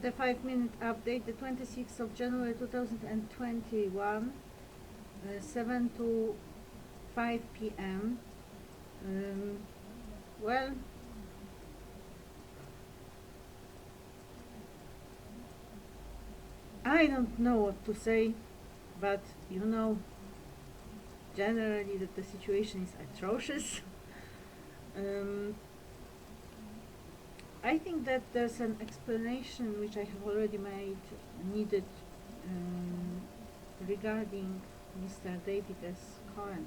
The 5-minute update, the 26th of January 2021, 7 to 5 p.m. Well, I don't know what to say, but you know, generally that the situation is atrocious. I think that there's an explanation which I have already made needed regarding Mr. David S. Cohen.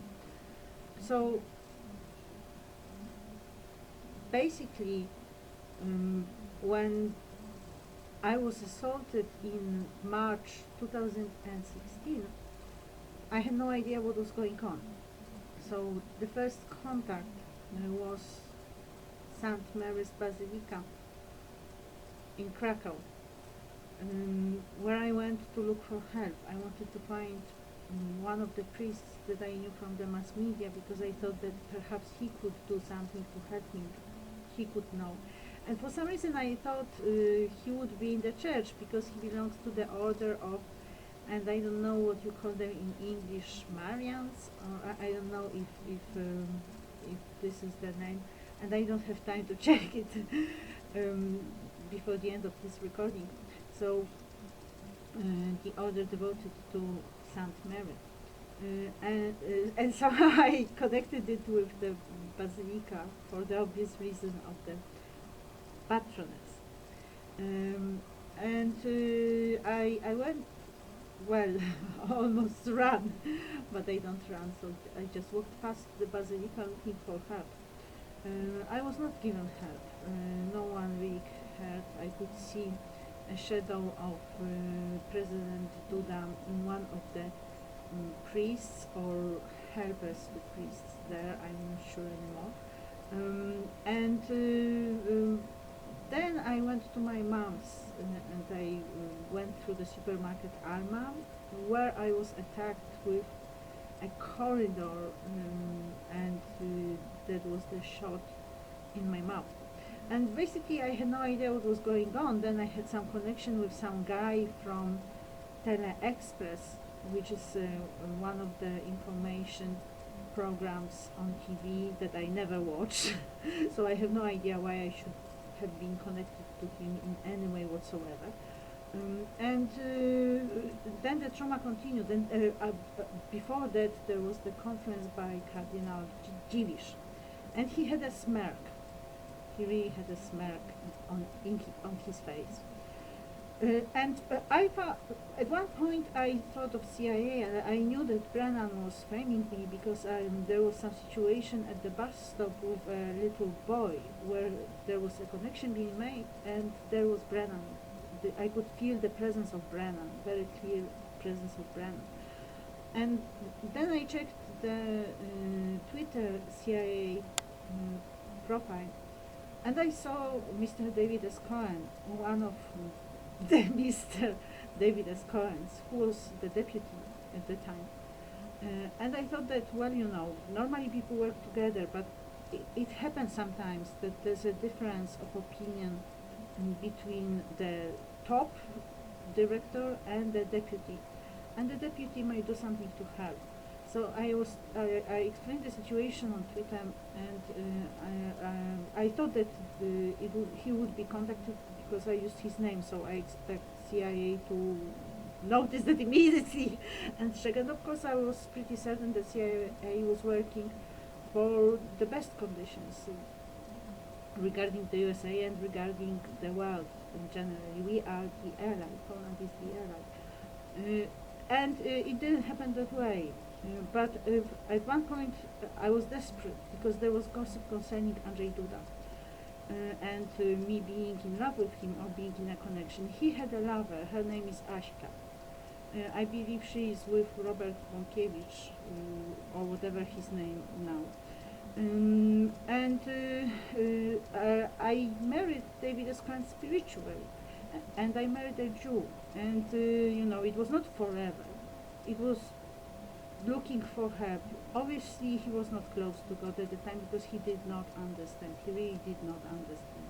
So basically, when I was assaulted in March 2016, I had no idea what was going on. So the first contact was St. Mary's Basilica in Krakow, where I went to look for help. I wanted to find one of the priests that I knew from the mass media, because I thought that perhaps he could do something to help me. He could know. And for some reason I thought he would be in the church, because he belongs to the order of, and I don't know what you call them in English, Marians, or I don't know if this is the name, and I don't have time to check it before the end of this recording. So the order devoted to Saint Mary, and somehow I connected it with the Basilica for the obvious reason of the patroness. I went, well, almost ran, but I don't run, so I just walked past the Basilica looking for help. I was not given help. No one really helped. I could see a shadow of President Duda in one of the priests or helpers to priests there, I'm not sure anymore. Then I went to my mom's and I went through the supermarket Alma, where I was attacked with a corridor, and that was the shot in my mouth. And basically I had no idea what was going on. Then I had some connection with some guy from Tele-Express, which is one of the information programs on TV that I never watch. So I have no idea why I should have been connected to him in any way whatsoever. Then the trauma continued. And before that there was the conference by Cardinal Dziwisz, and he had a smirk. He really had a smirk on his face. I thought, at one point I thought of CIA, and I knew that Brennan was framing me because there was some situation at the bus stop with a little boy where there was a connection being made, and there was Brennan. I could feel the presence of Brennan, very clear presence of Brennan. And then I checked the Twitter CIA profile, and I saw Mr. David S. Cohen, one of the Mr. David S. Cohens, who was the deputy at the time. And I thought that, well, you know, normally people work together, but it happens sometimes that there's a difference of opinion between the top director and the deputy, and the deputy might do something to help. So I explained the situation on Twitter, and I thought that he would be contacted because I used his name, so I expect CIA to notice that immediately and check. And of course I was pretty certain that CIA was working for the best conditions regarding the USA and regarding the world in general. We are the ally, Poland is the ally. And it didn't happen that way. But at one point I was desperate because there was gossip concerning Andrzej Duda. And me being in love with him or being in a connection. He had a lover, her name is Aśka. I believe she is with Robert Bąkiewicz, or whatever his name now. I married David S. Cohen spiritually, and I married a Jew, and you know, it was not forever. It was looking for help. Obviously he was not close to God at the time because he did not understand. He really did not understand.